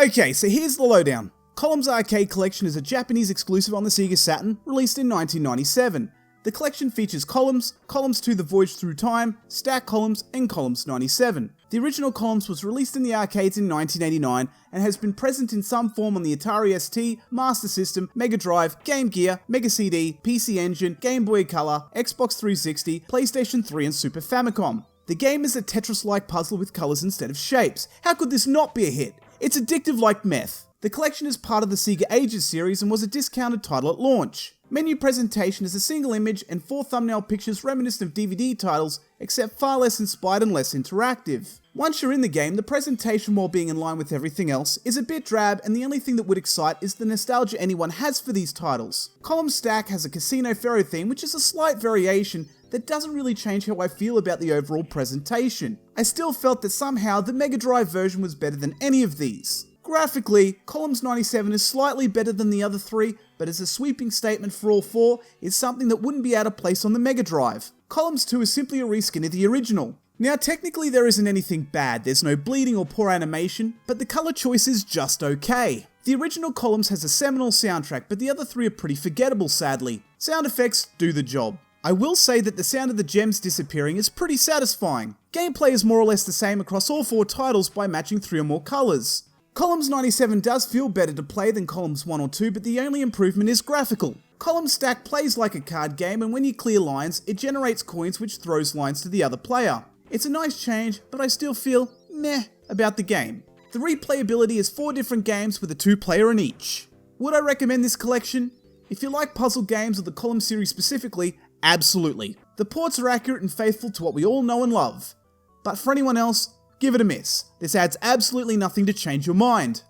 Okay, so here's the lowdown. Columns Arcade Collection is a Japanese exclusive on the Sega Saturn, released in 1997. The collection features Columns, Columns 2 The Voyage Through Time, Stack Columns, and Columns 97. The original Columns was released in the arcades in 1989 and has been present in some form on the Atari ST, Master System, Mega Drive, Game Gear, Mega CD, PC Engine, Game Boy Color, Xbox 360, PlayStation 3 and Super Famicom. The game is a Tetris-like puzzle with colours instead of shapes. How could this not be a hit? It's addictive like meth. The collection is part of the Sega Ages series and was a discounted title at launch. Menu presentation is a single image and 4 thumbnail pictures reminiscent of DVD titles, except far less inspired and less interactive. Once you're in the game, the presentation, while being in line with everything else, is a bit drab, and the only thing that would excite is the nostalgia anyone has for these titles. Column Stack has a Casino Pharaoh theme, which is a slight variation that doesn't really change how I feel about the overall presentation. I still felt that somehow the Mega Drive version was better than any of these. Graphically, Columns 97 is slightly better than the other 3, but as a sweeping statement for all 4, is something that wouldn't be out of place on the Mega Drive. Columns 2 is simply a reskin of the original. Now technically there isn't anything bad, there's no bleeding or poor animation, but the colour choice is just okay. The original Columns has a seminal soundtrack, but the other 3 are pretty forgettable sadly. Sound effects do the job. I will say that the sound of the gems disappearing is pretty satisfying. Gameplay is more or less the same across all 4 titles by matching 3 or more colours. Columns 97 does feel better to play than Columns 1 or 2, but the only improvement is graphical. Column Stack plays like a card game, and when you clear lines, it generates coins which throws lines to the other player. It's a nice change, but I still feel meh about the game. The replayability is 4 different games with a 2-player in each. Would I recommend this collection? If you like puzzle games or the Column series specifically, absolutely. The ports are accurate and faithful to what we all know and love. But for anyone else, give it a miss. This adds absolutely nothing to change your mind.